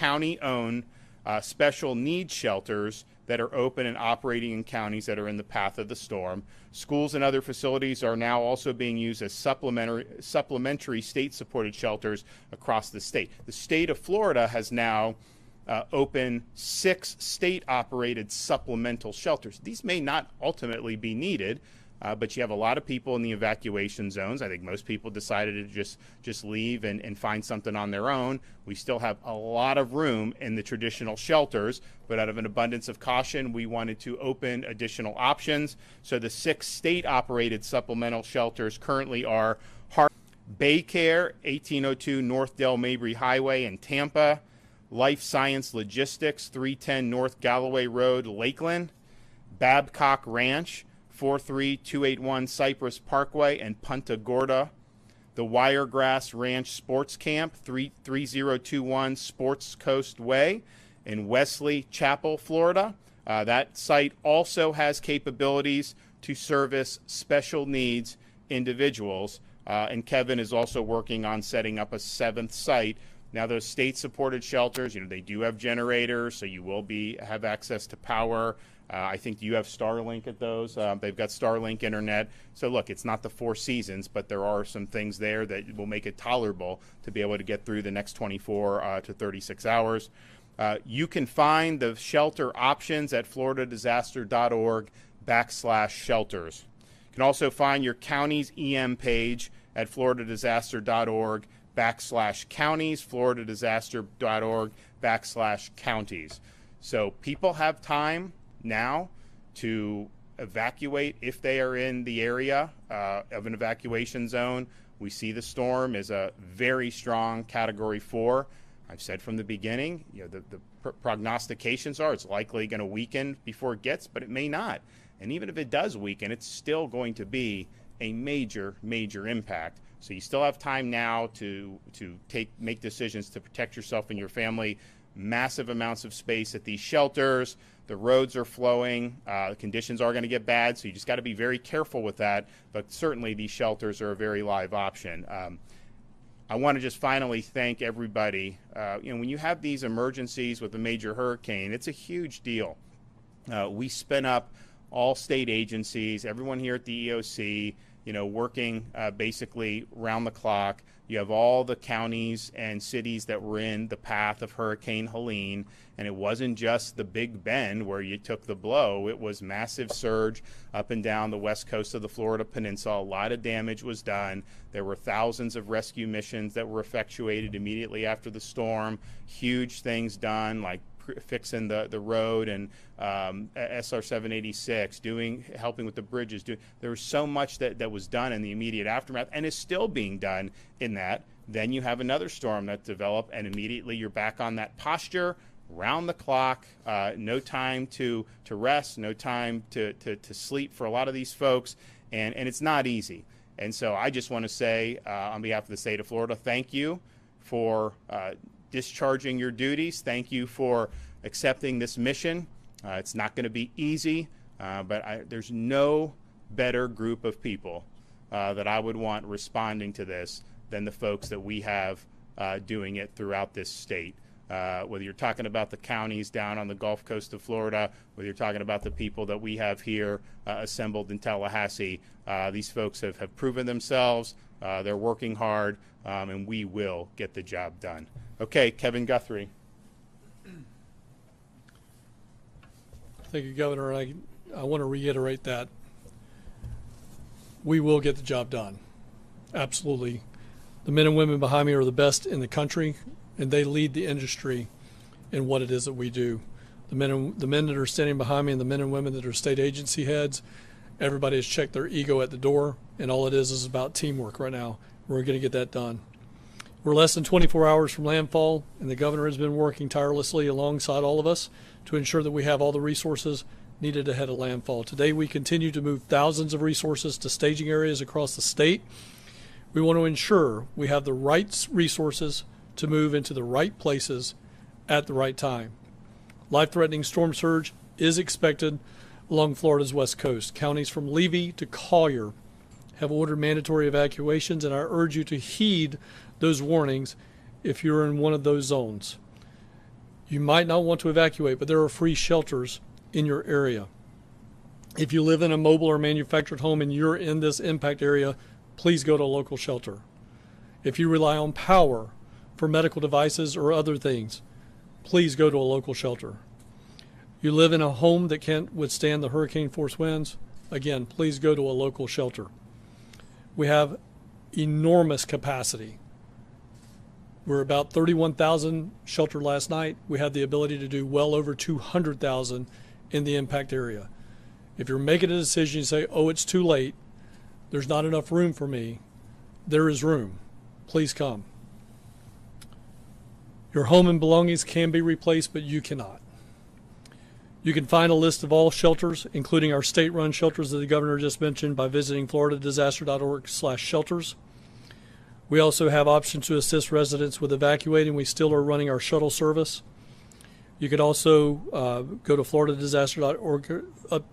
county-owned special needs shelters that are open and operating in counties that are in the path of the storm. Schools and other facilities are now also being used as supplementary state-supported shelters across the state. The state of Florida has now opened 6 state-operated supplemental shelters. These may not ultimately be needed, but you have a lot of people in the evacuation zones. I think most people decided to just leave and find something on their own. We still have a lot of room in the traditional shelters, but out of an abundance of caution, we wanted to open additional options. So the 6 state-operated supplemental shelters currently are Baycare, 1802 North Del Mabry Highway in Tampa, Life Science Logistics, 310 North Galloway Road, Lakeland, Babcock Ranch, 43281 Cypress Parkway and Punta Gorda, the Wiregrass Ranch Sports Camp, 3021 Sports Coast Way in Wesley Chapel, Florida. That site also has capabilities to service special needs individuals, and Kevin is also working on setting up a 7th site. Now, those state-supported shelters, they do have generators, so you will have access to power. I think you have Starlink at those. They've got Starlink internet. So, look, it's not the 4 seasons, but there are some things there that will make it tolerable to be able to get through the next 24 to 36 hours. You can find the shelter options at floridadisaster.org/shelters. You can also find your county's EM page at floridadisaster.org/counties, floridadisaster.org/counties. So people have time now to evacuate if they are in the area of an evacuation zone. We see the storm is a very strong Category 4. I've said from the beginning, the prognostications are it's likely going to weaken before it gets, but it may not. And even if it does weaken, it's still going to be a major, major impact. So you still have time now to make decisions to protect yourself and your family. Massive amounts of space at these shelters. The roads are flowing. The conditions are going to get bad, so you just got to be very careful with that. But certainly these shelters are a very live option. I want to just finally thank everybody. When you have these emergencies with a major hurricane, it's a huge deal. We spin up all state agencies, everyone here at the EOC, working basically round the clock. You have all the counties and cities that were in the path of Hurricane Helene, and it wasn't just the Big Bend where you took the blow. It was massive surge up and down the west coast of the Florida Peninsula. A lot of damage was done. There were thousands of rescue missions that were effectuated immediately after the storm. Huge things done, like fixing the road and SR 786, helping with the bridges. There was so much that was done in the immediate aftermath and is still being done in that. Then you have another storm that developed, and immediately you're back on that posture, round the clock, no time to rest, no time to sleep for a lot of these folks, and it's not easy. And so I just want to say, on behalf of the state of Florida, thank you for discharging your duties. Thank you for accepting this mission. It's not going to be easy, but there's no better group of people that I would want responding to this than the folks that we have doing it throughout this state. Whether you're talking about the counties down on the Gulf Coast of Florida, whether you're talking about the people that we have here assembled in Tallahassee, these folks have proven themselves. They're working hard, and we will get the job done. Okay, Kevin Guthrie. Thank you, Governor. I want to reiterate that we will get the job done. Absolutely. The men and women behind me are the best in the country, and they lead the industry in what it is that we do. The men that are standing behind me and the men and women that are state agency heads, everybody has checked their ego at the door, and all it is about teamwork right now. We're going to get that done. We're less than 24 hours from landfall, and the governor has been working tirelessly alongside all of us to ensure that we have all the resources needed ahead of landfall. Today, we continue to move thousands of resources to staging areas across the state. We want to ensure we have the right resources to move into the right places at the right time. Life-threatening storm surge is expected along Florida's west coast. Counties from Levy to Collier have ordered mandatory evacuations, and I urge you to heed those warnings if you're in one of those zones. You might not want to evacuate, but there are free shelters in your area. If you live in a mobile or manufactured home and you're in this impact area, please go to a local shelter. If you rely on power for medical devices or other things, please go to a local shelter. You live in a home that can't withstand the hurricane force winds, again, please go to a local shelter. We have enormous capacity. We're about 31,000 sheltered last night. We have the ability to do well over 200,000 in the impact area. If you're making a decision, you say, oh, it's too late, there's not enough room for me, there is room. Please come. Your home and belongings can be replaced, but you cannot. You can find a list of all shelters, including our state-run shelters that the governor just mentioned, by visiting floridadisaster.org/shelters. We also have options to assist residents with evacuating. We still are running our shuttle service. You could also go to floridadisaster.org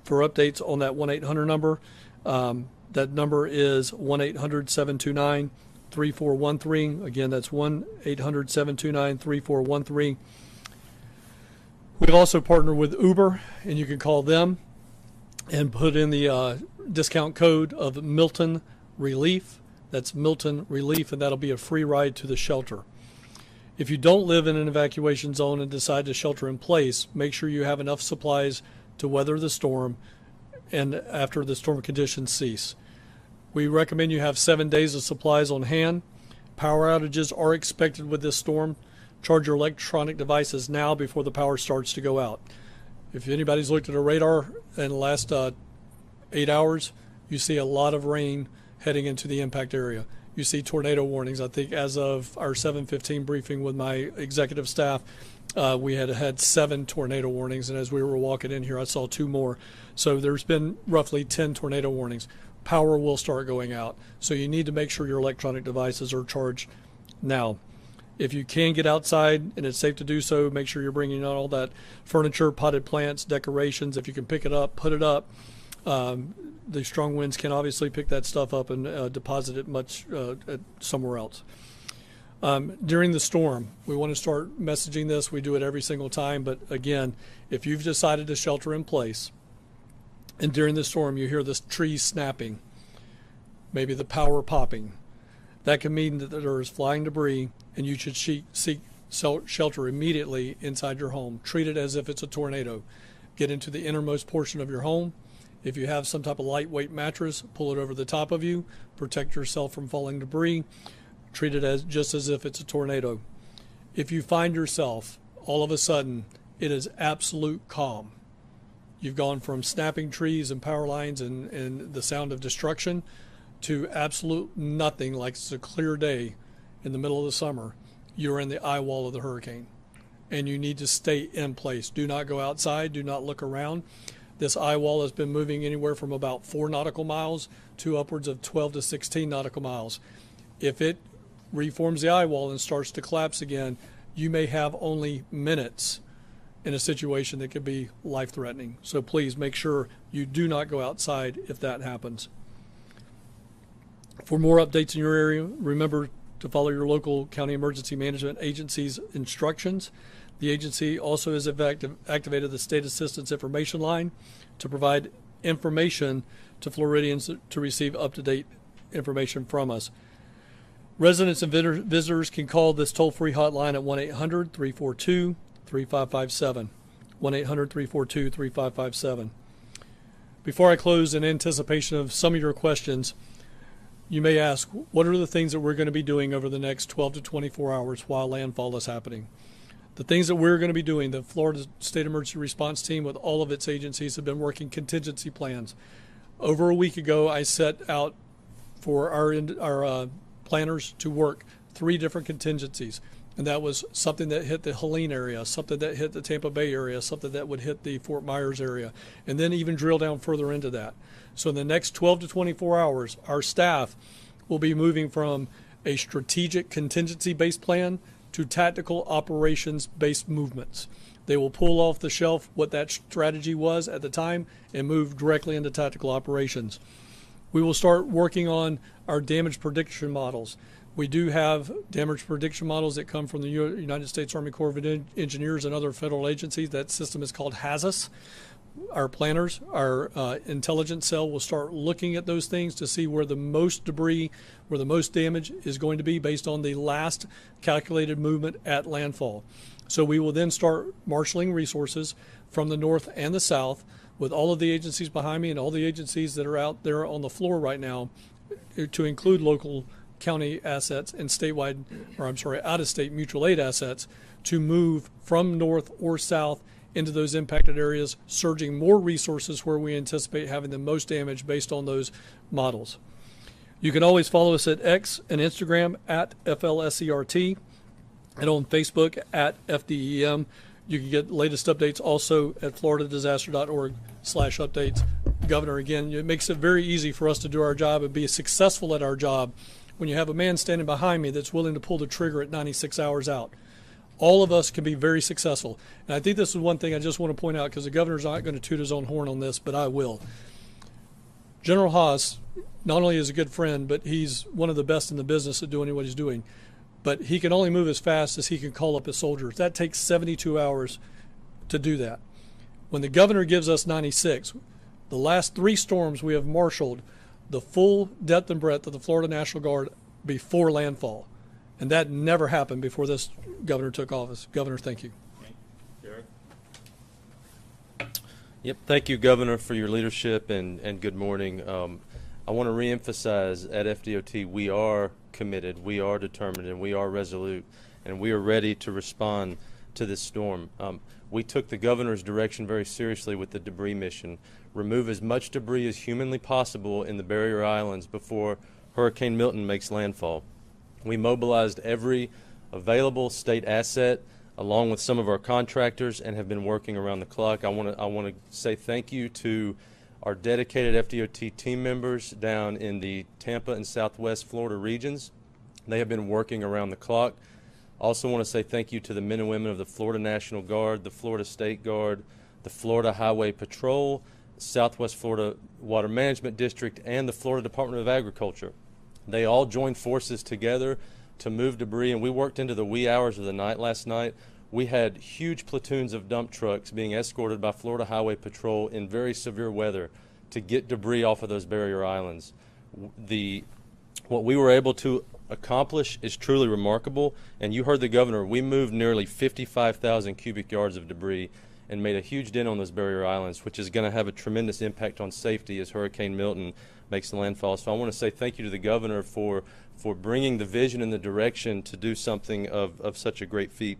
for updates on that 1-800 number. That number is 1-800-729-3413. Again, that's 1-800-729-3413. We've also partnered with Uber, and you can call them and put in the discount code of Milton Relief. That's Milton Relief, and that'll be a free ride to the shelter. If you don't live in an evacuation zone and decide to shelter in place, make sure you have enough supplies to weather the storm and after the storm conditions cease. We recommend you have 7 days of supplies on hand. Power outages are expected with this storm. Charge your electronic devices now before the power starts to go out. If anybody's looked at a radar in the last 8 hours, you see a lot of rain heading into the impact area. You see tornado warnings. I think as of our 7:15 briefing with my executive staff, we had 7 tornado warnings, and as we were walking in here, I saw 2 more. So there's been roughly 10 tornado warnings. Power will start going out, so you need to make sure your electronic devices are charged now. If you can get outside and it's safe to do so, make sure you're bringing out all that furniture, potted plants, decorations. If you can pick it up, put it up. The strong winds can obviously pick that stuff up and deposit it much somewhere else. During the storm, we want to start messaging this. We do it every single time, but again, if you've decided to shelter in place and during the storm you hear the trees snapping, maybe the power popping, that can mean that there is flying debris and you should seek shelter immediately inside your home. Treat it as if it's a tornado. Get into the innermost portion of your home. If you have some type of lightweight mattress, pull it over the top of you. Protect yourself from falling debris. Treat it as just as if it's a tornado. If you find yourself, all of a sudden, it is absolute calm. You've gone from snapping trees and power lines and the sound of destruction to absolute nothing, like it's a clear day in the middle of the summer. You're in the eye wall of the hurricane, and you need to stay in place. Do not go outside. Do not look around. This eye wall has been moving anywhere from about 4 nautical miles to upwards of 12 to 16 nautical miles. If it reforms the eye wall and starts to collapse again, you may have only minutes in a situation that could be life-threatening. So please make sure you do not go outside if that happens. For more updates in your area, remember to follow your local county emergency management agency's instructions. The agency also has activated the State Assistance Information Line to provide information to Floridians to receive up-to-date information from us. Residents and visitors can call this toll-free hotline at 1-800-342-3557. 1-800-342-3557. Before I close, in anticipation of some of your questions, you may ask, what are the things that we're going to be doing over the next 12 to 24 hours while landfall is happening? The things that we're going to be doing, the Florida State Emergency Response Team with all of its agencies have been working contingency plans. Over a week ago, I set out for our planners to work 3 different contingencies. And that was something that hit the Helene area, something that hit the Tampa Bay area, something that would hit the Fort Myers area, and then even drill down further into that. So in the next 12 to 24 hours, our staff will be moving from a strategic contingency-based plan to tactical operations-based movements. They will pull off the shelf what that strategy was at the time and move directly into tactical operations. We will start working on our damage prediction models. We do have damage prediction models that come from the United States Army Corps of Engineers and other federal agencies. That system is called HAZUS. Our planners, our intelligence cell will start looking at those things to see where the most debris, where the most damage is going to be based on the last calculated movement at landfall. So we will then start marshaling resources from the north and the south with all of the agencies behind me and all the agencies that are out there on the floor right now, to include local county assets and statewide, or I'm sorry, out-of-state mutual aid assets, to move from north or south into those impacted areas, surging more resources where we anticipate having the most damage based on those models. You can always follow us at X and Instagram at FLSERT and on Facebook at FDEM. You can get latest updates also at floridadisaster.org/updates. Governor, again, it makes it very easy for us to do our job and be successful at our job when you have a man standing behind me that's willing to pull the trigger at 96 hours out. All of us can be very successful. And I think this is one thing I just want to point out, because the governor's not going to toot his own horn on this, but I will. General Haas not only is a good friend, but he's one of the best in the business at doing what he's doing. But he can only move as fast as he can call up his soldiers. That takes 72 hours to do that. When the governor gives us 96, the last 3 storms we have marshaled the full depth and breadth of the Florida National Guard before landfall. And that never happened before this governor took office. Governor, thank you. Derek? Yep, thank you, Governor, for your leadership, and good morning. I want to reemphasize at FDOT, we are committed, we are determined, and we are resolute, and we are ready to respond to this storm. We took the governor's direction very seriously with the debris mission. Remove as much debris as humanly possible in the barrier islands before Hurricane Milton makes landfall. We mobilized every available state asset along with some of our contractors and have been working around the clock. I want to say thank you to our dedicated FDOT team members down in the Tampa and Southwest Florida regions. They have been working around the clock. Also want to say thank you to the men and women of the Florida National Guard, the Florida State Guard, the Florida Highway Patrol, Southwest Florida Water Management District, and the Florida Department of Agriculture. They all joined forces together to move debris, and we worked into the wee hours of the night last night. We had huge platoons of dump trucks being escorted by Florida Highway Patrol in very severe weather to get debris off of those barrier islands. What we were able to accomplish is truly remarkable, and you heard the governor. We moved nearly 55,000 cubic yards of debris and made a huge dent on those barrier islands, which is going to have a tremendous impact on safety as Hurricane Milton makes the landfall. So I want to say thank you to the governor for bringing the vision and the direction to do something of such a great feat.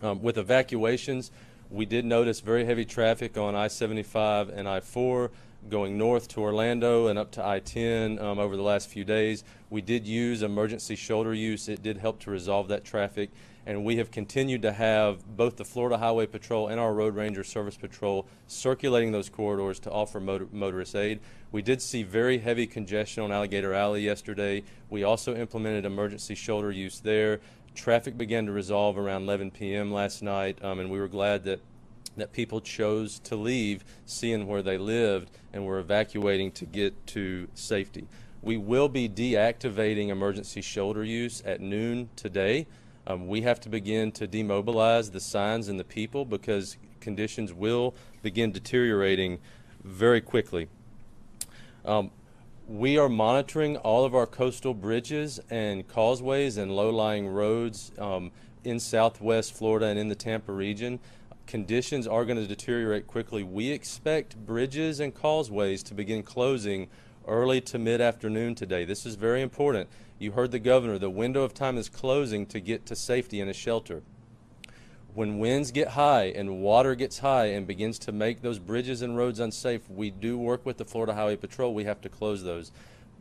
With evacuations, we did notice very heavy traffic on I-75 and I-4 going north to Orlando and up to I-10 over the last few days. We did use emergency shoulder use. It did help to resolve that traffic. And we have continued to have both the Florida Highway Patrol and our Road Ranger Service Patrol circulating those corridors to offer motorist aid. We did see very heavy congestion on Alligator Alley yesterday. We also implemented emergency shoulder use there. Traffic began to resolve around 11 p.m. last night, and we were glad that people chose to leave, seeing where they lived, and were evacuating to get to safety. We will be deactivating emergency shoulder use at noon today. We have to begin to demobilize the signs and the people because conditions will begin deteriorating very quickly. We are monitoring all of our coastal bridges and causeways and low-lying roads in Southwest Florida and in the Tampa region. Conditions are going to deteriorate quickly. We expect bridges and causeways to begin closing early to mid-afternoon today. This is very important. You heard the governor. The window of time is closing to get to safety in a shelter. When winds get high and water gets high and begins to make those bridges and roads unsafe, we do work with the Florida Highway Patrol. We have to close those.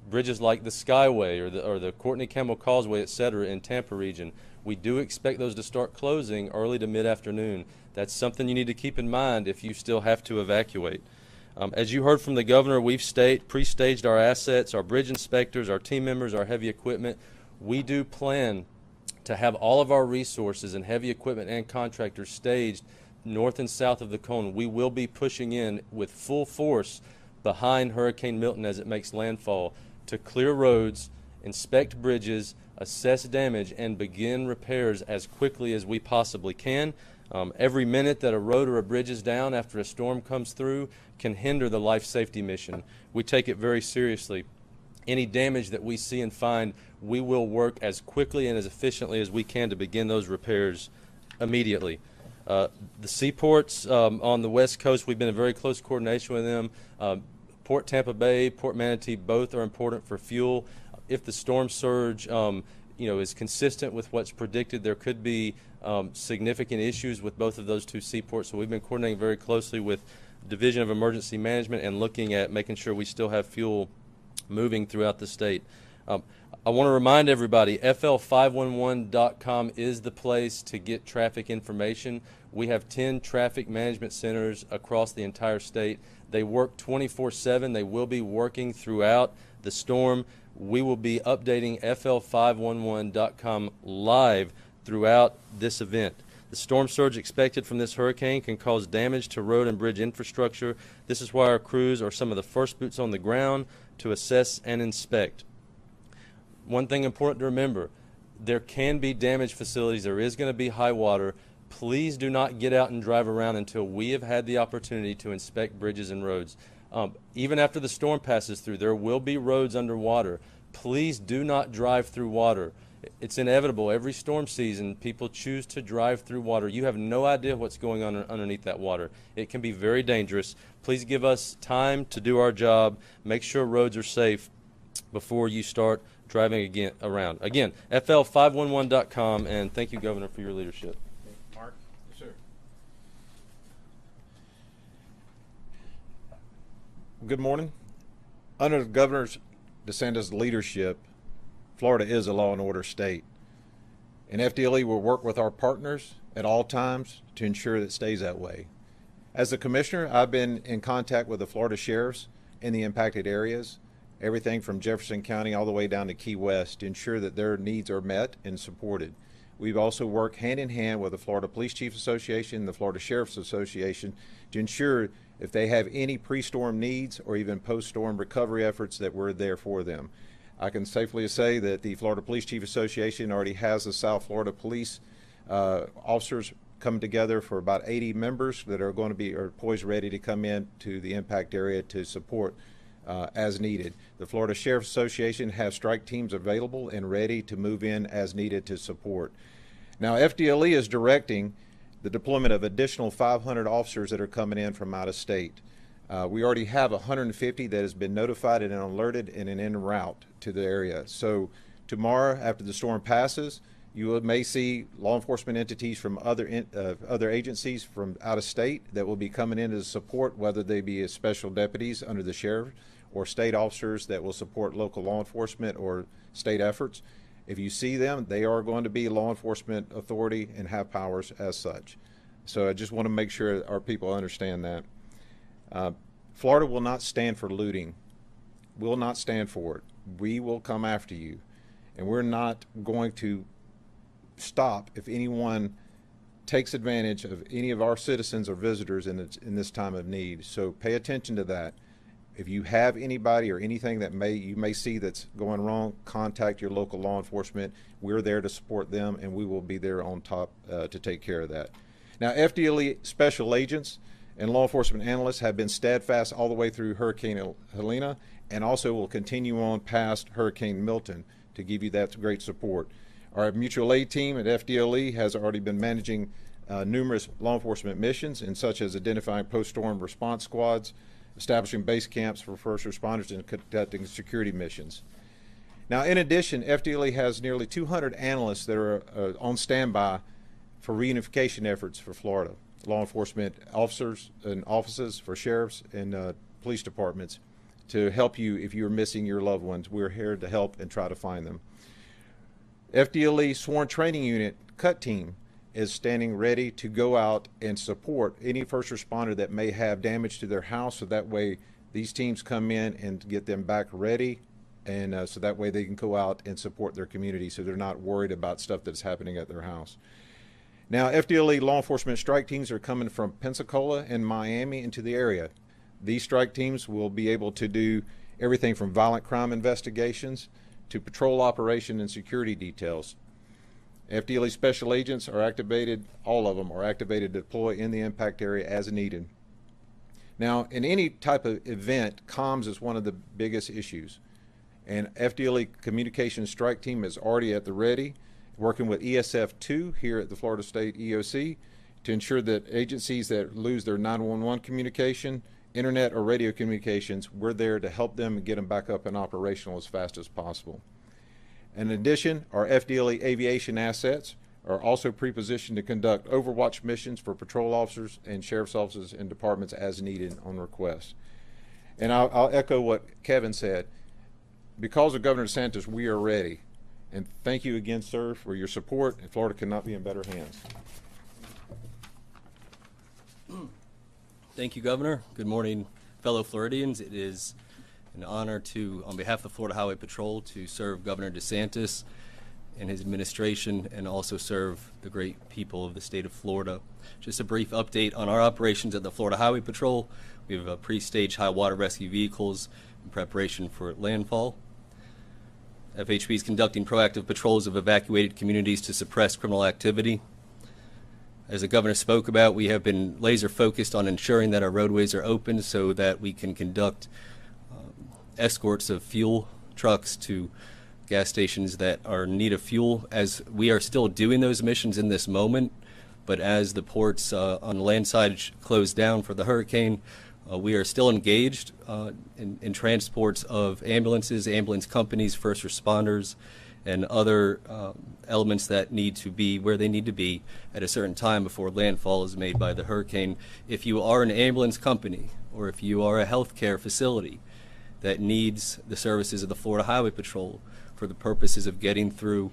Bridges like the Skyway or the Courtney Campbell Causeway, etc. in Tampa region, we do expect those to start closing early to mid-afternoon. That's something you need to keep in mind if you still have to evacuate. As you heard from the governor, we've pre-staged our assets, our bridge inspectors, our team members, our heavy equipment. We do plan to have all of our resources and heavy equipment and contractors staged north and south of the cone. We will be pushing in with full force behind Hurricane Milton as it makes landfall to clear roads inspect bridges, assess damage, and begin repairs as quickly as we possibly can. Every minute that a road or a bridge is down after a storm comes through can hinder the life safety mission. We take it very seriously. Any damage that we see and find, we will work as quickly and as efficiently as we can to begin those repairs immediately. The seaports on the West Coast, we've been in very close coordination with them. Port Tampa Bay, Port Manatee, both are important for fuel. If the storm surge is consistent with what's predicted, there could be significant issues with both of those two seaports. So we've been coordinating very closely with Division of Emergency Management and looking at making sure we still have fuel moving throughout the state. I want to remind everybody, FL511.com is the place to get traffic information. We have 10 traffic management centers across the entire state. They work 24/7. They will be working throughout the storm. We will be updating FL511.com live throughout this event. The storm surge expected from this hurricane can cause damage to road and bridge infrastructure. This is why our crews are some of the first boots on the ground to assess and inspect. One thing important to remember, there can be damaged facilities. There is going to be high water. Please do not get out and drive around until we have had the opportunity to inspect bridges and roads. Even after the storm passes through, there will be roads underwater. Please do not drive through water. It's inevitable. Every storm season, people choose to drive through water. You have no idea what's going on underneath that water. It can be very dangerous. Please give us time to do our job. Make sure roads are safe before you start driving around. Again, FL511.com, and thank you, Governor, for your leadership. Mark? Yes, sir. Good morning. Under the Governor DeSantis' leadership, Florida is a law and order state. And FDLE will work with our partners at all times to ensure that it stays that way. As the commissioner, I've been in contact with the Florida sheriffs in the impacted areas, everything from Jefferson County all the way down to Key West, to ensure that their needs are met and supported. We've also worked hand in hand with the Florida Police Chiefs Association and the Florida Sheriff's Association to ensure if they have any pre-storm needs or even post-storm recovery efforts that we're there for them. I can safely say that the Florida Police Chief Association already has the South Florida Police officers come together for about 80 members that are going to be poised ready to come in to the impact area to support as needed. The Florida Sheriff's Association has strike teams available and ready to move in as needed to support. Now, FDLE is directing the deployment of additional 500 officers that are coming in from out of state. We already have 150 that has been notified and alerted and en route to the area. So tomorrow, after the storm passes, you may see law enforcement entities from other agencies from out of state that will be coming in to support, whether they be as special deputies under the sheriff or state officers that will support local law enforcement or state efforts. If you see them, they are going to be law enforcement authority and have powers as such. So I just want to make sure our people understand that. Florida will not stand for looting. Will not stand for it. We will come after you. And we're not going to stop if anyone takes advantage of any of our citizens or visitors in this time of need. So pay attention to that. If you have anybody or anything that you may see that's going wrong, contact your local law enforcement. We're there to support them, and we will be there on top to take care of that. Now, FDLE special agents and law enforcement analysts have been steadfast all the way through Hurricane Helena, and also will continue on past Hurricane Milton to give you that great support. Our mutual aid team at FDLE has already been managing numerous law enforcement missions, and such as identifying post-storm response squads, establishing base camps for first responders, and conducting security missions. Now, in addition, FDLE has nearly 200 analysts that are on standby for reunification efforts for Florida. Law enforcement officers and offices for sheriffs and police departments to help you if you're missing your loved ones. We're here to help and try to find them. FDLE Sworn Training Unit CUT team is standing ready to go out and support any first responder that may have damage to their house, so that way these teams come in and get them back ready, and so that way they can go out and support their community so they're not worried about stuff that's happening at their house. Now, FDLE law enforcement strike teams are coming from Pensacola and Miami into the area. These strike teams will be able to do everything from violent crime investigations to patrol operation and security details. FDLE special agents are activated, all of them are activated to deploy in the impact area as needed. Now, in any type of event, comms is one of the biggest issues. And FDLE Communications Strike Team is already at the ready, working with ESF2 here at the Florida State EOC to ensure that agencies that lose their 911 communication, internet or radio communications, we're there to help them and get them back up and operational as fast as possible. In addition, our FDLE aviation assets are also pre-positioned to conduct overwatch missions for patrol officers and sheriff's offices and departments as needed on request. And I'll echo what Kevin said. Because of Governor DeSantis, we are ready. And thank you again, sir, for your support, and Florida cannot be in better hands. Thank you, Governor. Good morning, fellow Floridians. It is an honor to, on behalf of the Florida Highway Patrol, to serve Governor DeSantis and his administration and also serve the great people of the state of Florida. Just a brief update on our operations at the Florida Highway Patrol. We have pre-staged high water rescue vehicles in preparation for landfall. FHP is conducting proactive patrols of evacuated communities to suppress criminal activity. As the governor spoke about, we have been laser focused on ensuring that our roadways are open so that we can conduct escorts of fuel trucks to gas stations that are in need of fuel, as we are still doing those missions in this moment. But as the ports on the land side closed down for the hurricane, we are still engaged in transports of ambulances, ambulance companies, first responders, and other elements that need to be where they need to be at a certain time before landfall is made by the hurricane. If you are an ambulance company or if you are a healthcare facility that needs the services of the Florida Highway Patrol for the purposes of getting through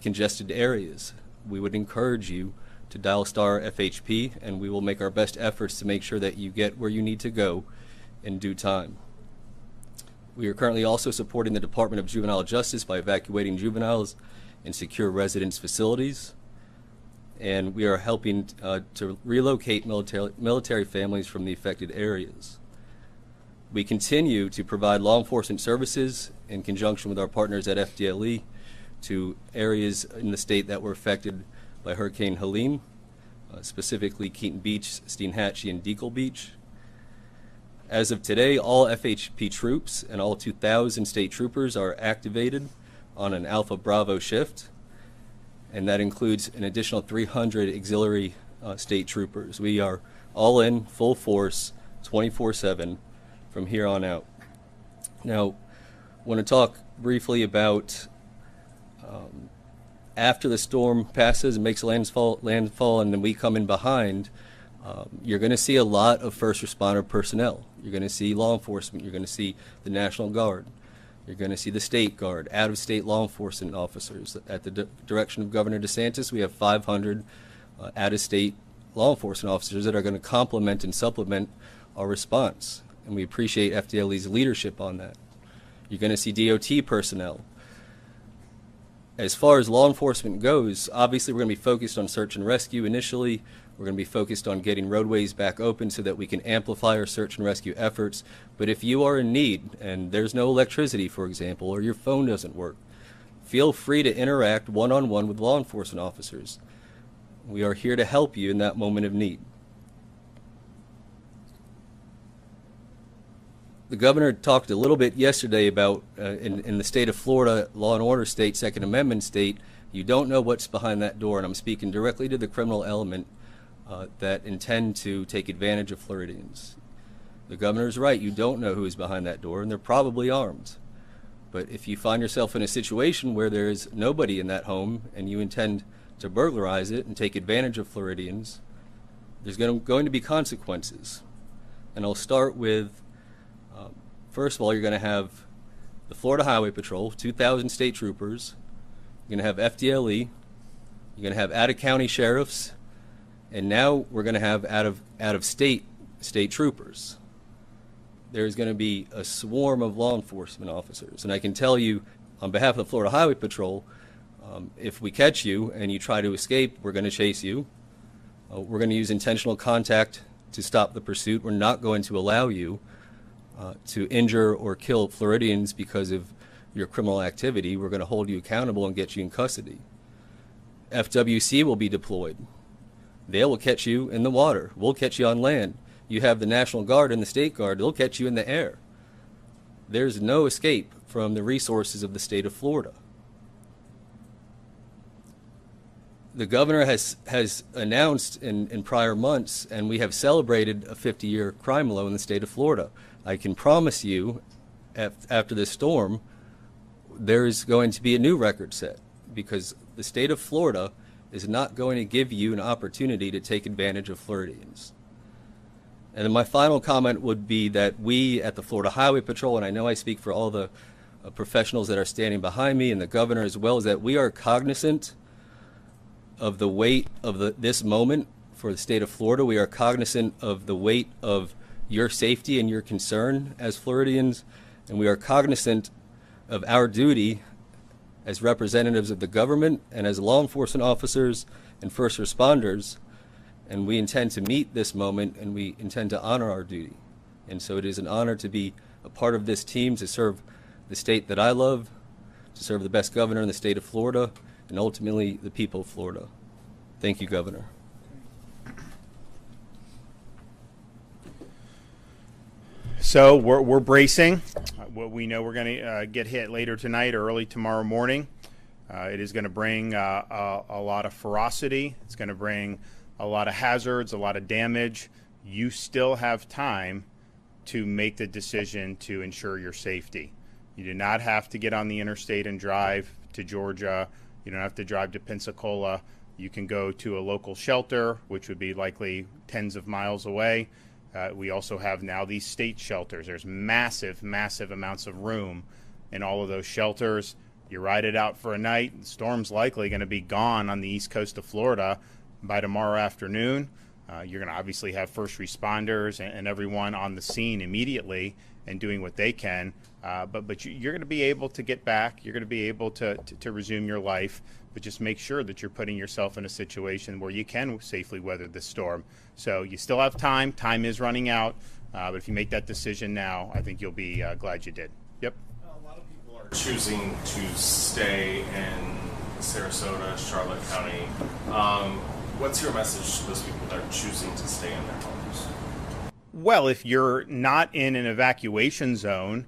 congested areas, we would encourage you to dial star FHP, and we will make our best efforts to make sure that you get where you need to go in due time. We are currently also supporting the Department of Juvenile Justice by evacuating juveniles in secure residence facilities, and we are helping to relocate military families from the affected areas. We continue to provide law enforcement services in conjunction with our partners at FDLE to areas in the state that were affected by Hurricane Helene, specifically Keaton Beach, Steinhatchee, and Deacle Beach. As of today, all FHP troops and all 2,000 state troopers are activated on an Alpha Bravo shift, and that includes an additional 300 auxiliary state troopers. We are all in, full force, 24/7 from here on out. Now, I want to talk briefly about after the storm passes and makes landfall, and then we come in behind, you're going to see a lot of first responder personnel. You're going to see law enforcement. You're going to see the National Guard. You're going to see the State Guard, out-of-state law enforcement officers. At the direction of Governor DeSantis, we have 500 out-of-state law enforcement officers that are going to complement and supplement our response, and we appreciate FDLE's leadership on that. You're going to see DOT personnel. As far as law enforcement goes, obviously we're going to be focused on search and rescue initially. We're going to be focused on getting roadways back open so that we can amplify our search and rescue efforts. But if you are in need and there's no electricity, for example, or your phone doesn't work, feel free to interact one-on-one with law enforcement officers. We are here to help you in that moment of need. The governor talked a little bit yesterday about in the state of Florida, law and order state, Second Amendment state, you don't know what's behind that door, and I'm speaking directly to the criminal element that intend to take advantage of Floridians. The governor's right, you don't know who is behind that door, and they're probably armed. But if you find yourself in a situation where there is nobody in that home and you intend to burglarize it and take advantage of Floridians, there's going to be consequences. And I'll start with first of all, you're going to have the Florida Highway Patrol, 2,000 state troopers. You're going to have FDLE. You're going to have out-of-county sheriffs. And now we're going to have out-of-state troopers. There's going to be a swarm of law enforcement officers. And I can tell you, on behalf of the Florida Highway Patrol, if we catch you and you try to escape, we're going to chase you. We're going to use intentional contact to stop the pursuit. We're not going to allow you to injure or kill Floridians because of your criminal activity, we're going to hold you accountable and get you in custody. FWC will be deployed. They will catch you in the water. We'll catch you on land. You have the National Guard and the State Guard. They'll catch you in the air. There's no escape from the resources of the state of Florida. The governor has announced in prior months, and we have celebrated a 50-year crime low in the state of Florida. I can promise you, after this storm, there is going to be a new record set, because the state of Florida is not going to give you an opportunity to take advantage of Floridians. And then my final comment would be that we at the Florida Highway Patrol, and I know I speak for all the professionals that are standing behind me and the governor as well, is that we are cognizant of the weight of this moment for the state of Florida. We are cognizant of the weight of your safety and your concern as Floridians, and we are cognizant of our duty as representatives of the government and as law enforcement officers and first responders, and we intend to meet this moment and we intend to honor our duty. And so it is an honor to be a part of this team, to serve the state that I love, to serve the best governor in the state of Florida, and ultimately the people of Florida. Thank you, Governor. So we're bracing. We know we're going to get hit later tonight or early tomorrow morning. It is going to bring a lot of ferocity. It's going to bring a lot of hazards, a lot of damage. You still have time to make the decision to ensure your safety. You do not have to get on the interstate and drive to Georgia. You don't have to drive to Pensacola. You can go to a local shelter, which would be likely tens of miles away. We also have now these state shelters. There's massive, massive amounts of room in all of those shelters. You ride it out for a night. The storm's likely going to be gone on the east coast of Florida by tomorrow afternoon. You're going to obviously have first responders and everyone on the scene immediately and doing what they can. But you're going to be able to get back. You're going to be able to resume your life. But just make sure that you're putting yourself in a situation where you can safely weather this storm. So you still have time. Time is running out. But if you make that decision now, I think you'll be glad you did. Yep. A lot of people are choosing to stay in Sarasota, Charlotte County. What's your message to those people that are choosing to stay in their homes? Well, if you're not in an evacuation zone,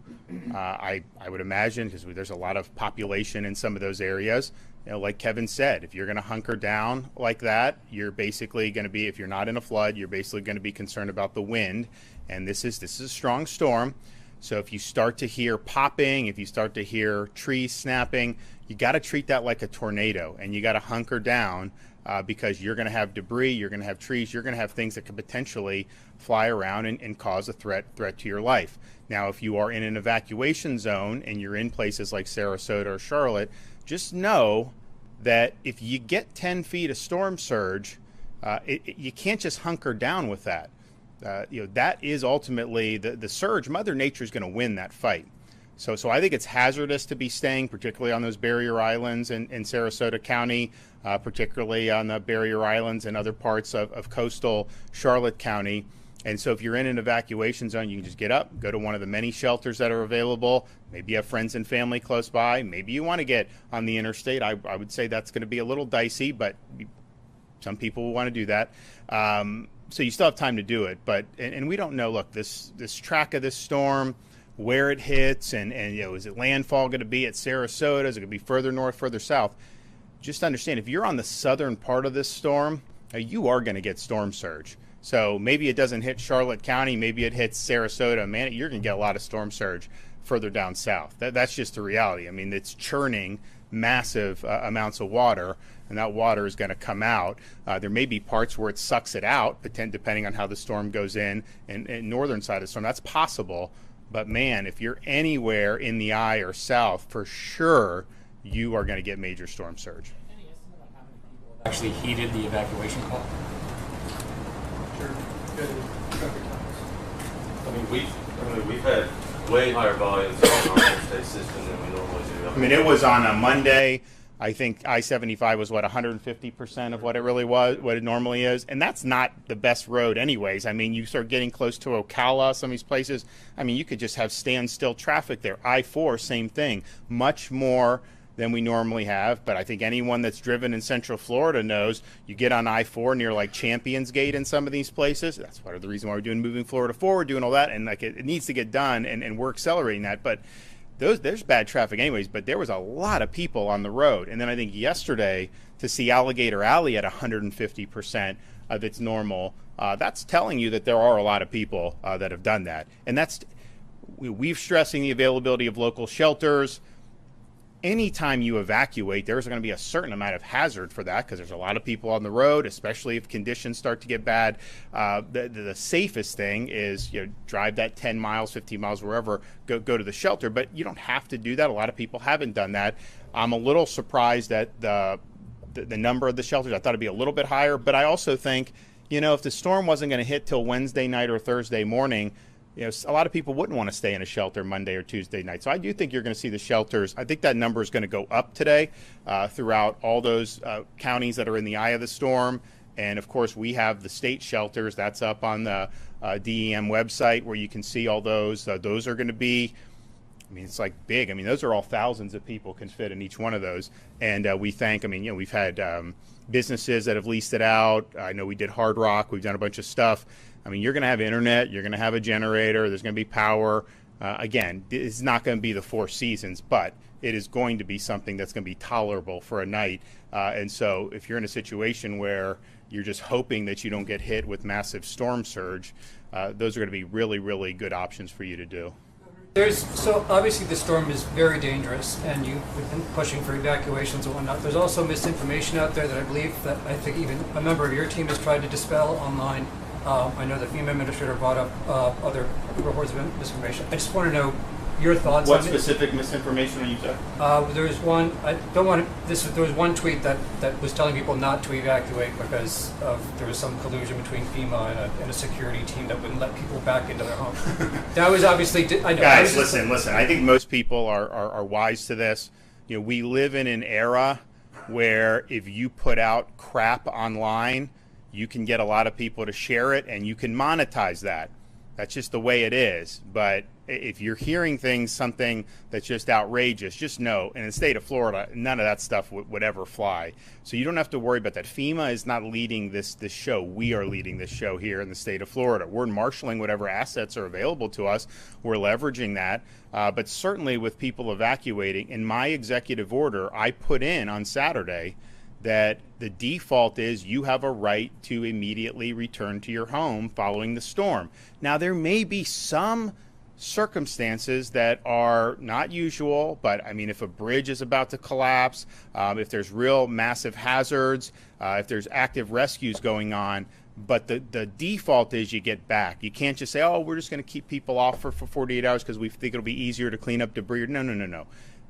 I would imagine, because there's a lot of population in some of those areas, like Kevin said, if you're going to hunker down like that, you're basically going to be, if you're not in a flood, you're basically going to be concerned about the wind. And this is a strong storm. So if you start to hear popping, if you start to hear trees snapping, you got to treat that like a tornado, and you got to hunker down because you're going to have debris, you're going to have trees, you're going to have things that could potentially fly around and cause a threat to your life. Now, if you are in an evacuation zone and you're in places like Sarasota or Charlotte, just know that if you get 10 feet of storm surge, you can't just hunker down with that. That is ultimately the surge. Mother Nature is going to win that fight. So I think it's hazardous to be staying, particularly on those barrier islands in Sarasota County, particularly on the barrier islands and other parts of coastal Charlotte County. And so if you're in an evacuation zone, you can just get up, go to one of the many shelters that are available. Maybe you have friends and family close by. Maybe you want to get on the interstate. I would say that's going to be a little dicey, but some people will want to do that. So you still have time to do it. But and we don't know, look, this track of this storm, where it hits, and is it landfall going to be at Sarasota? Is it going to be further north, further south? Just understand, if you're on the southern part of this storm, you are going to get storm surge. So maybe it doesn't hit Charlotte County, maybe it hits Sarasota. Man, you're going to get a lot of storm surge further down south. That's just the reality. I mean, it's churning massive amounts of water, and that water is going to come out. There may be parts where it sucks it out, depending on how the storm goes in northern side of the storm. That's possible. But man, if you're anywhere in the eye or south, for sure, you are going to get major storm surge. Any estimate on how many people have actually heeded the evacuation call? I mean, we've had way higher volumes on our interstate system than we normally do. I mean, it was on a Monday. I think I-75 was, 150% of what it really was, what it normally is. And that's not the best road anyways. I mean, you start getting close to Ocala, some of these places. I mean, you could just have standstill traffic there. I-4, same thing. Much more than we normally have. But I think anyone that's driven in Central Florida knows you get on I-4 near like Champions Gate in some of these places. That's part of the reason why we're doing Moving Florida Forward, doing all that. And like it needs to get done, and we're accelerating that. But there's bad traffic anyways, but there was a lot of people on the road. And then I think yesterday to see Alligator Alley at 150% of its normal, that's telling you that there are a lot of people that have done that. And we've stressing the availability of local shelters. Anytime you evacuate, there's going to be a certain amount of hazard for that because there's a lot of people on the road, especially if conditions start to get bad. The safest thing is drive that 10 miles, 15 miles, wherever, go to the shelter. But you don't have to do that. A lot of people haven't done that. I'm a little surprised at the number of the shelters. I thought it'd be a little bit higher. But I also think, if the storm wasn't going to hit till Wednesday night or Thursday morning, a lot of people wouldn't want to stay in a shelter Monday or Tuesday night. So I do think you're going to see the shelters. I think that number is going to go up today throughout all those counties that are in the eye of the storm. And, of course, we have the state shelters. That's up on the DEM website where you can see all those. Those are going to be, it's like big. Those are all thousands of people can fit in each one of those. And we thank, we've had businesses that have leased it out. I know we did Hard Rock. We've done a bunch of stuff. You're going to have internet, you're going to have a generator, there's going to be power. Again, it's not going to be the Four Seasons, but it is going to be something that's going to be tolerable for a night. And so if you're in a situation where you're just hoping that you don't get hit with massive storm surge, those are going to be really, really good options for you to do. So obviously the storm is very dangerous, and you've been pushing for evacuations and whatnot. There's also misinformation out there that I think even a member of your team has tried to dispel online. I know the FEMA administrator brought up other reports of misinformation. I just want to know your thoughts on it. What specific misinformation are you talking? There was one. There was one tweet that was telling people not to evacuate because there was some collusion between FEMA and a security team that wouldn't let people back into their homes. That was obviously. Guys, listen. I think most people are wise to this. We live in an era where if you put out crap online, you can get a lot of people to share it, and you can monetize that. That's just the way it is. But if you're hearing something that's just outrageous, just know, in the state of Florida, none of that stuff would ever fly. So you don't have to worry about that. FEMA is not leading this show. We are leading this show here in the state of Florida. We're marshaling whatever assets are available to us. We're leveraging that. But certainly with people evacuating, in my executive order, I put in on Saturday that the default is you have a right to immediately return to your home following the storm. Now, there may be some circumstances that are not usual, but if a bridge is about to collapse, if there's real massive hazards, if there's active rescues going on, but the default is you get back. You can't just say, we're just going to keep people off for 48 hours because we think it'll be easier to clean up debris. No.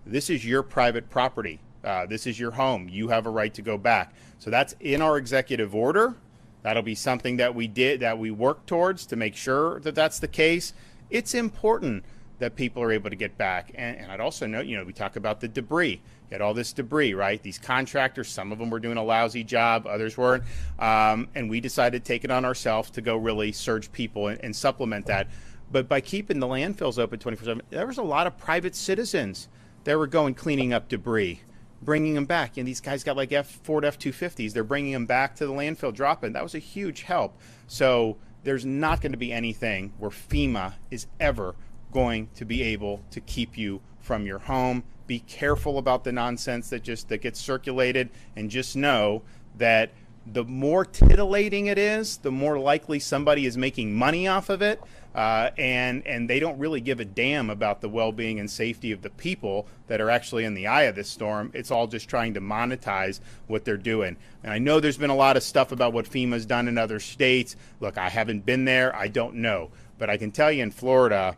This is your private property. This is your home. You have a right to go back. So that's in our executive order. That'll be something that we work towards to make sure that that's the case. It's important that people are able to get back. And I'd also note, we talk about the debris. You had all this debris, right? These contractors, some of them were doing a lousy job, others weren't. And we decided to take it on ourselves to go really surge people and supplement that. But by keeping the landfills open 24/7, there was a lot of private citizens that were going cleaning up debris, bringing them back. And these guys got like Ford F-250s. They're bringing them back to the landfill drop-in. That was a huge help. So there's not going to be anything where FEMA is ever going to be able to keep you from your home. Be careful about the nonsense that gets circulated, and just know that the more titillating it is, the more likely somebody is making money off of it, and they don't really give a damn about the well-being and safety of the people that are actually in the eye of this storm. It's all just trying to monetize what they're doing. And I know there's been a lot of stuff about what FEMA's done in other states. Look, I haven't been there. I don't know. But I can tell you in Florida,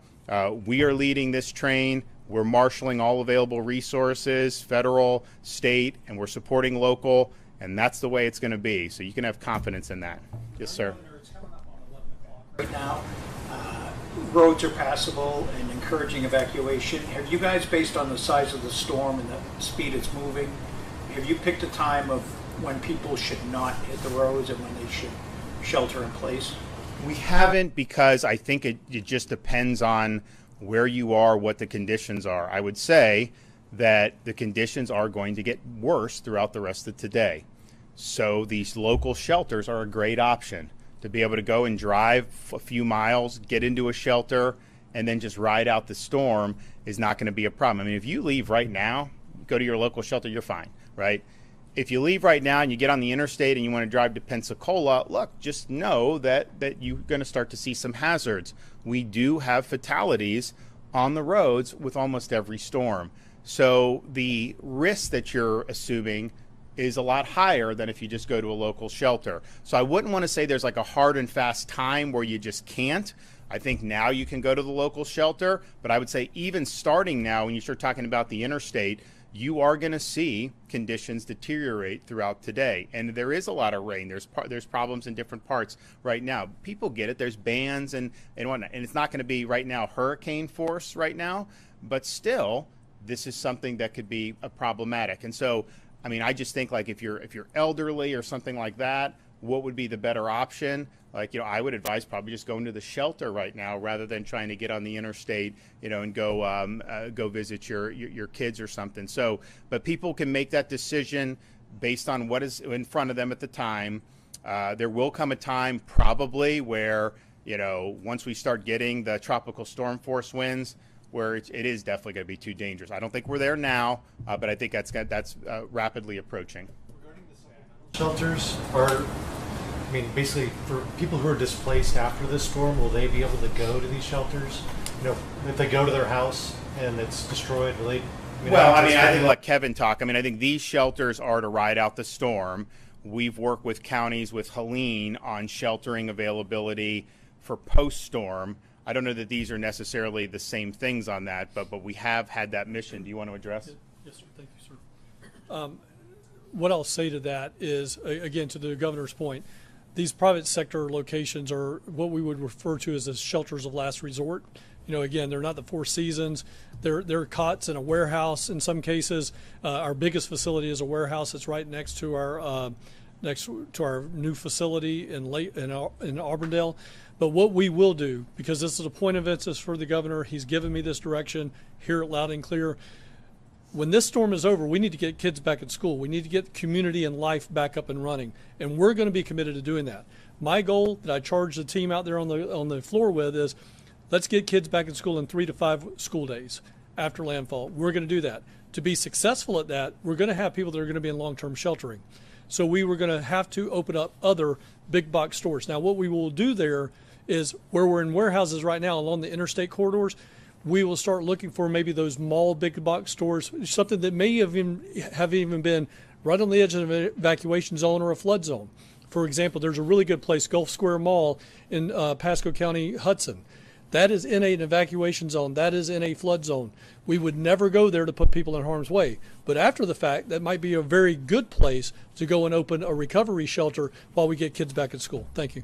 we are leading this train. We're marshaling all available resources, federal, state, and we're supporting local. And that's the way it's going to be. So you can have confidence in that. Yes, sir. It's coming up on 11 o'clock right now. Roads are passable and encouraging evacuation. Have you guys, based on the size of the storm and the speed it's moving have you picked a time of when people should not hit the roads and when they should shelter in place? We haven't, because I think it just depends on where you are, what the conditions are. I would say that the conditions are going to get worse throughout the rest of today. So these local shelters are a great option to be able to go and drive a few miles, get into a shelter, and then just ride out the storm is not going to be a problem. I mean, if you leave right now, go to your local shelter, you're fine, right? If you leave right now and you get on the interstate and you want to drive to Pensacola, look, just know that you're going to start to see some hazards. We do have fatalities on the roads with almost every storm. So the risk that you're assuming is a lot higher than if you just go to a local shelter. So I wouldn't want to say there's like a hard and fast time where you just can't. I think now you can go to the local shelter, but I would say even starting now, when you start talking about the interstate, you are going to see conditions deteriorate throughout today. And there is a lot of rain. There's problems in different parts right now. People get it. There's bands and whatnot. And it's not going to be right now hurricane force right now, but still, this is something that could be problematic. And so, I mean, I just think like if you're elderly or something like that, what would be the better option? Like, I would advise probably just going to the shelter right now rather than trying to get on the interstate, and go visit your kids or something. So, but people can make that decision based on what is in front of them at the time. There will come a time probably where, once we start getting the tropical storm force winds, where it is definitely going to be too dangerous. I don't think we're there now, but I think that's rapidly approaching. Regarding the shelters, basically for people who are displaced after this storm, will they be able to go to these shelters? If they go to their house and it's destroyed, will they? I think let Kevin talk. I think these shelters are to ride out the storm. We've worked with counties, with Helene, on sheltering availability for post-storm. I don't know that these are necessarily the same things on that, but we have had that mission. Do you want to address? Yes, sir. Thank you, sir. What I'll say to that is, again, to the governor's point, these private sector locations are what we would refer to as the shelters of last resort. Again, they're not the Four Seasons. They're cots in a warehouse in some cases. Our biggest facility is a warehouse that's right next to our new facility in Auburndale. But what we will do, because this is a point of emphasis for the governor, he's given me this direction, hear it loud and clear. When this storm is over, we need to get kids back at school. We need to get community and life back up and running, and we're going to be committed to doing that. My goal that I charge the team out there on the floor with is, let's get kids back in school in 3 to 5 school days after landfall. We're going to do that. To be successful at that, we're going to have people that are going to be in long-term sheltering. So we were going to have to open up other big box stores. Now, what we will do there is, where we're in warehouses right now along the interstate corridors, we will start looking for maybe those mall big box stores, something that may have even been right on the edge of an evacuation zone or a flood zone. For example, there's a really good place, Gulf Square Mall in Pasco County, Hudson. That is in an evacuation zone. That is in a flood zone. We would never go there to put people in harm's way. But after the fact, that might be a very good place to go and open a recovery shelter while we get kids back at school. Thank you.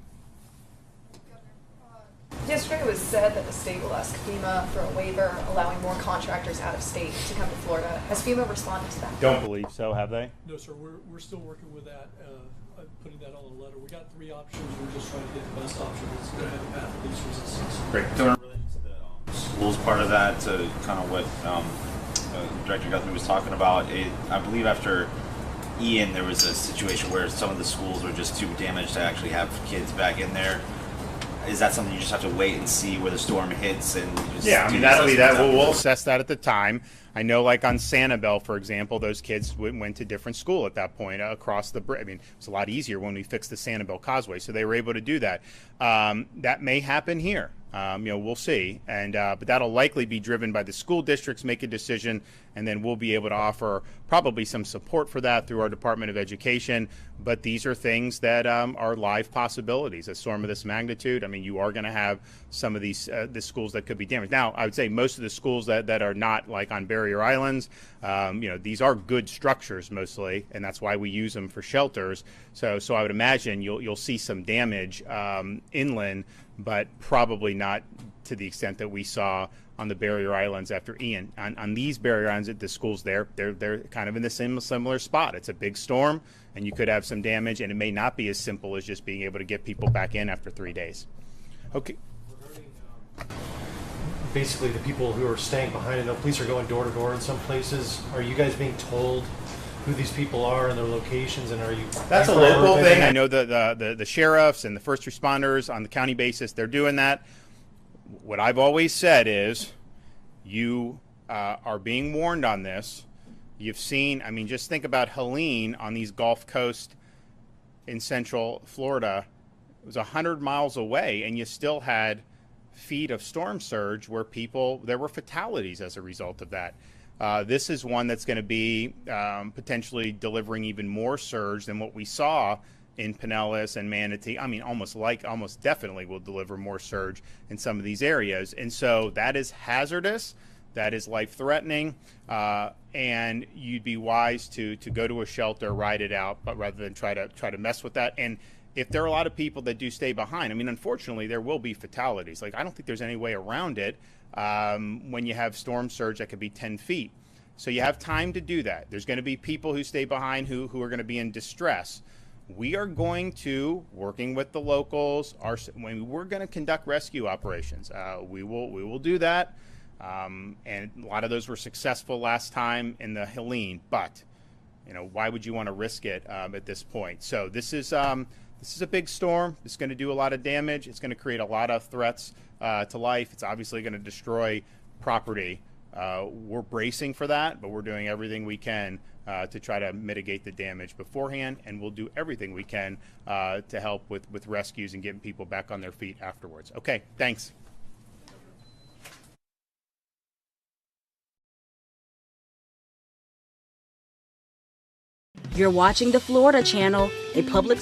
Yesterday it was said that the state will ask FEMA for a waiver allowing more contractors out of state to come to Florida. Has FEMA responded to that? Don't believe so, have they? No, sir. We're still working with that, putting that on a letter. We got 3 options. We're just trying to get the best option that's going to have the path of least resistance. Great. Related to the schools part of that, to kind of what Director Guthrie was talking about, I believe after Ian, there was a situation where some of the schools were just too damaged to actually have kids back in there. Is that something you just have to wait and see where the storm hits? And just that'll be that. We'll assess that at the time. I know, like on Sanibel, for example, those kids went to different school at that point across the bridge. It was a lot easier when we fixed the Sanibel Causeway, so they were able to do that. That may happen here. We'll see, but that'll likely be driven by the school districts make a decision, and then we'll be able to offer probably some support for that through our Department of Education. But these are things that are live possibilities. A storm of this magnitude, you are going to have some of these the schools that could be damaged. Now, I would say most of the schools that are not like on barrier islands, these are good structures mostly, and that's why we use them for shelters. So I would imagine you'll see some damage inland. but probably not to the extent that we saw on the barrier islands after Ian. On these barrier islands at the schools they're kind of in the similar spot. It's a big storm, and you could have some damage, and it may not be as simple as just being able to get people back in after 3 days. Okay. Basically, the people who are staying behind, and the police are going door to door in some places. Are you guys being told who these people are and their locations, and are you? That's a local thing. I know the sheriffs and the first responders on the county basis, they're doing that. What I've always said is, you are being warned on this. You've seen, I mean, just think about Helene on these Gulf Coast in central Florida. It was 100 miles away, and you still had feet of storm surge where there were fatalities as a result of that. This is one that's going to be potentially delivering even more surge than what we saw in Pinellas and Manatee. I mean, almost definitely will deliver more surge in some of these areas. And so that is hazardous, that is life-threatening, and you'd be wise to go to a shelter, ride it out, but rather than try to mess with that. And if there are a lot of people that do stay behind, I mean, unfortunately, there will be fatalities. Like, I don't think there's any way around it when you have storm surge that could be 10 feet. So you have time to do that. There's going to be people who stay behind who are going to be in distress. We are going to, working with the locals, we're going to conduct rescue operations. We will do that, and a lot of those were successful last time in the Helene. But why would you want to risk it at this point? So this is a big storm. It's going to do a lot of damage. It's going to create a lot of threats to life. It's obviously going to destroy property. We're bracing for that, but we're doing everything we can to try to mitigate the damage beforehand, and we'll do everything we can to help with rescues and getting people back on their feet afterwards. Okay, thanks. You're watching the Florida Channel, a public